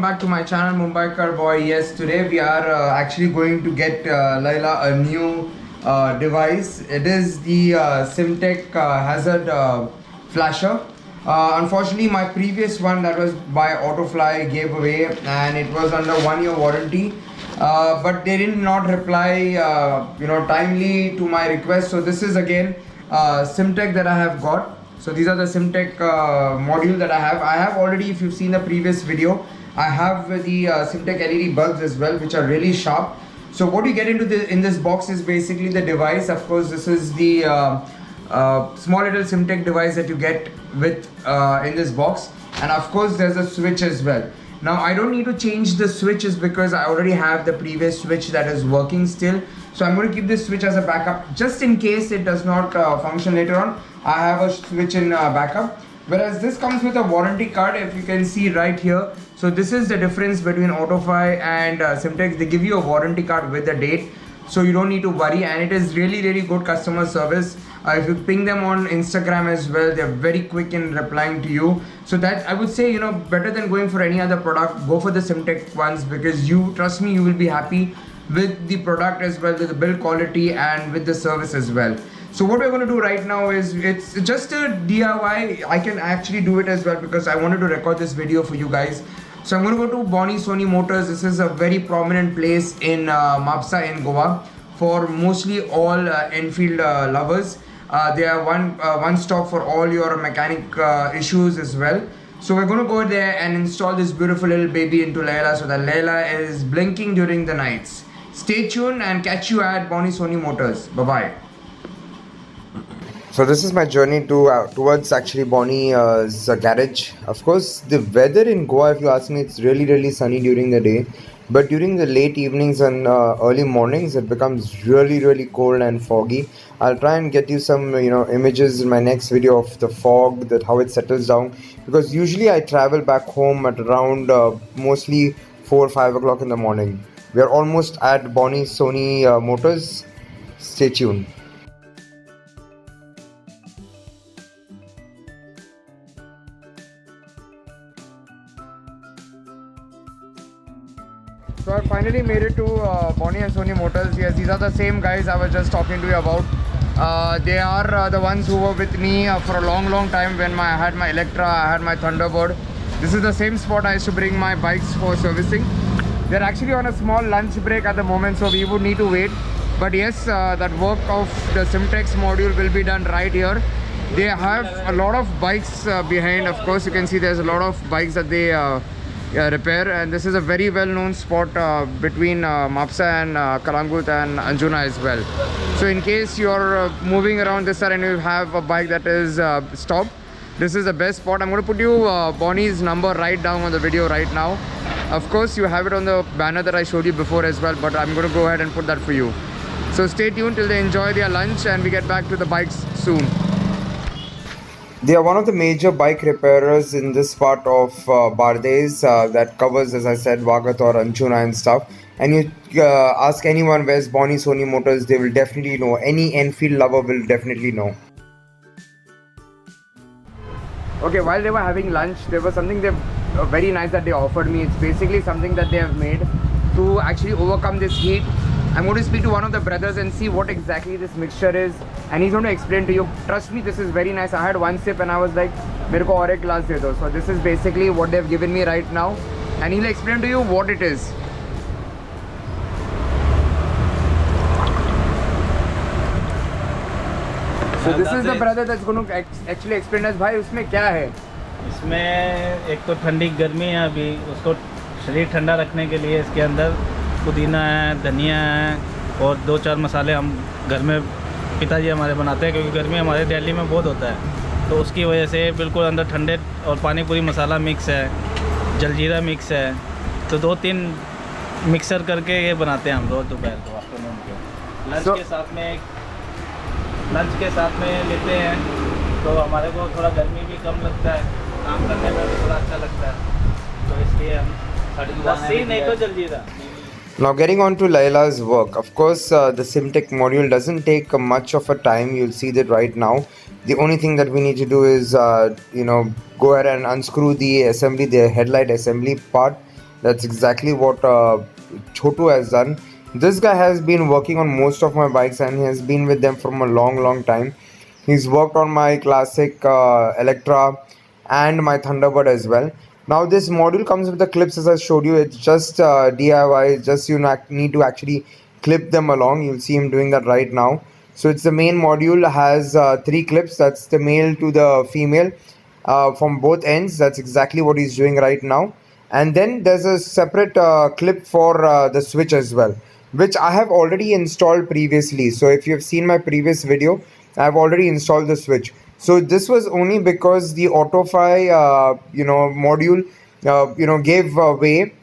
back to my channel Mumbaikar Boy. Yes, today we are actually going to get Laila a new device. It is the Simtech Hazard flasher. Unfortunately, my previous one that was by Autofly gave away and it was under 1 year warranty. But they did not reply timely to my request. So this is again Simtech that I have got. So these are the Simtech module that I have. I have already, if you've seen the previous video, I have the Simtech LED bulbs as well, which are really sharp. So what you get into in this box is basically the device. Of course, this is the small little Simtech device that you get with in this box. And of course, there's a switch as well. Now, I don't need to change the switches because I already have the previous switch that is working still. So I'm going to keep this switch as a backup just in case it does not function later on. I have a switch in backup. Whereas this comes with a warranty card, if you can see right here. So this is the difference between Autofly and Simtech. They give you a warranty card with the date, so you don't need to worry, and it is really good customer service. If you ping them on Instagram as well, they're very quick in replying to you. So that I would say, better than going for any other product, go for the Simtech ones, because trust me, you will be happy with the product as well, with the build quality and with the service as well. So what we're going to do right now is, it's just a DIY. I can actually do it as well because I wanted to record this video for you guys. So I'm going to go to Bonnie Sony Motors. This is a very prominent place in Mapsa in Goa for mostly all Enfield lovers. They are one stop for all your mechanic issues as well. So we're going to go there and install this beautiful little baby into Laila so that Laila is blinking during the nights. Stay tuned and catch you at Bonnie Sony Motors. Bye bye. So this is my journey towards actually Bonnie's garage. Of course, the weather in Goa, if you ask me, it's really sunny during the day. But during the late evenings and early mornings, it becomes really cold and foggy. I'll try and get you some images in my next video of the fog, how it settles down. Because usually I travel back home at around mostly 4 or 5 o'clock in the morning. We are almost at Bonnie Sony Motors. Stay tuned. So I finally made it to Bonnie and Sony Motors. Yes, these are the same guys I was just talking to you about. They are the ones who were with me for a long time when I had my Electra, I had my Thunderbird. This is the same spot I used to bring my bikes for servicing. They're actually on a small lunch break at the moment, so we would need to wait. But yes, that work of the Simtech module will be done right here. They have a lot of bikes behind. Of course, you can see there's a lot of bikes that they repair, and this is a very well-known spot between Mapsa and Kalangut and Anjuna as well. So in case you're moving around this side and you have a bike that is stopped, this is the best spot. I'm going to put you Bonnie's number right down on the video right now. Of course, you have it on the banner that I showed you before as well, but I'm going to go ahead and put that for you. So stay tuned till they enjoy their lunch and we get back to the bikes soon. They are one of the major bike repairers in this part of Bardez that covers, as I said, Vagator, Anjuna and stuff. And you ask anyone where's Bonnie Sony Motors, they will definitely know. Any Enfield lover will definitely know. Okay, while they were having lunch, there was something very nice that they offered me. It's basically something that they have made to actually overcome this heat. I'm going to speak to one of the brothers and see what exactly this mixture is, and he's going to explain to you. Trust me, this is very nice. I had one sip and I was like, "Mere ko aur ek glass de do." So this is basically what they've given me right now, and he'll explain to you what it is. So this is the brother that's going to actually explain us. भाई उसमें क्या है? इसमें एक तो ठंडी गर्मी है, अभी उसको शरीर ठंडा रखने के लिए इसके अंदर पुदीना है, धनिया है और 2-4 मसाले हम घर में पिताजी हमारे बनाते हैं, क्योंकि गर्मी हमारे दिल्ली में बहुत होता है, तो उसकी वजह से बिल्कुल अंदर ठंडे और पानी पूरी मसाला मिक्स है, जलजीरा मिक्स है, तो 2-3 मिक्सर करके ये बनाते हैं हम रोज़ दोपहर को, आफ्टरनून को। लंच के साथ में लेते हैं, तो हमारे को थोड़ा गर्मी भी कम लगता है, काम करने में भी थोड़ा अच्छा लगता है, तो इसलिए हम लस्सी नहीं तो jaljeera. Now getting on to Laila's work, of course the Simtech module doesn't take much of a time. You'll see that right now. The only thing that we need to do is go ahead and unscrew the assembly, the headlight assembly part, That's exactly what Chotu has done. This guy has been working on most of my bikes and he has been with them from a long time. He's worked on my classic Electra and my Thunderbird as well. Now this module comes with the clips as I showed you. It's just DIY. It's just need to actually clip them along. You'll see him doing that right now. So it's the main module, has 3 clips. That's the male to the female from both ends. That's exactly what he's doing right now. And then there's a separate clip for the switch as well, which I have already installed previously. So if you have seen my previous video, I've already installed the switch. So this was only because the AutoFi module gave way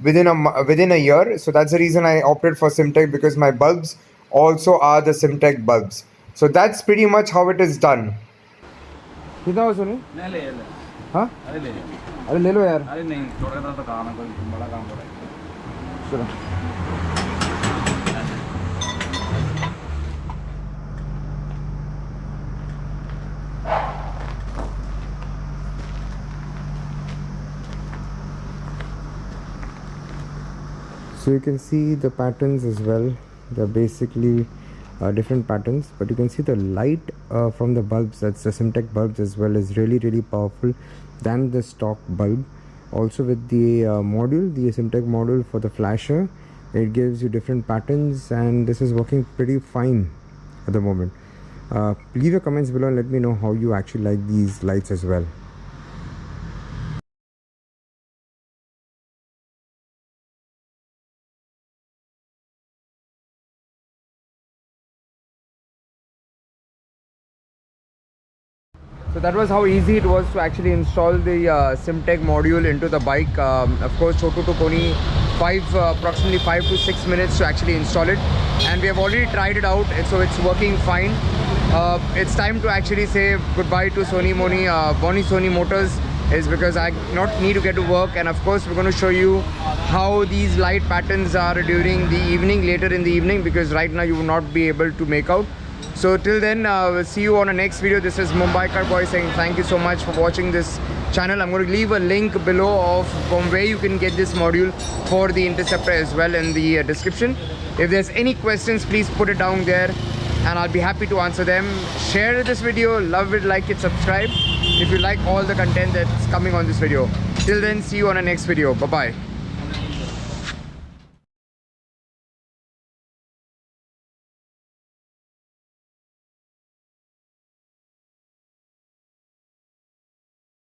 within a year. So that's the reason I opted for Simtech, because my bulbs also are the Simtech bulbs. So that's pretty much how it is done. कितना हो सुनी? नहीं ले ले हाँ अरे ले अरे ले लो यार. अरे नहीं थोड़ा सा तो काम है कोई बड़ा काम पड़ा है चलो. So you can see the patterns as well. They're basically different patterns, but you can see the light from the bulbs, that's the Simtech bulbs as well, is really powerful than the stock bulb. Also with the module, the Simtech module for the flasher, it gives you different patterns and this is working pretty fine at the moment. Leave your comments below and let me know how you actually like these lights as well. So that was how easy it was to actually install the Simtech module into the bike. Of course, Chotu took only approximately 5 to 6 minutes to actually install it, and we have already tried it out, so it's working fine. It's time to actually say goodbye to Boni Sony Motors, is because I not need to get to work, and of course we're going to show you how these light patterns are during the evening, later in the evening, because right now you will not be able to make out. So till then, we'll see you on the next video. This is Mumbai Car Boy saying thank you so much for watching this channel. I'm going to leave a link below from where you can get this module for the Interceptor as well in the description. If there's any questions, please put it down there and I'll be happy to answer them. Share this video, love it, like it, subscribe if you like all the content that's coming on this video. Till then, see you on the next video. Bye bye.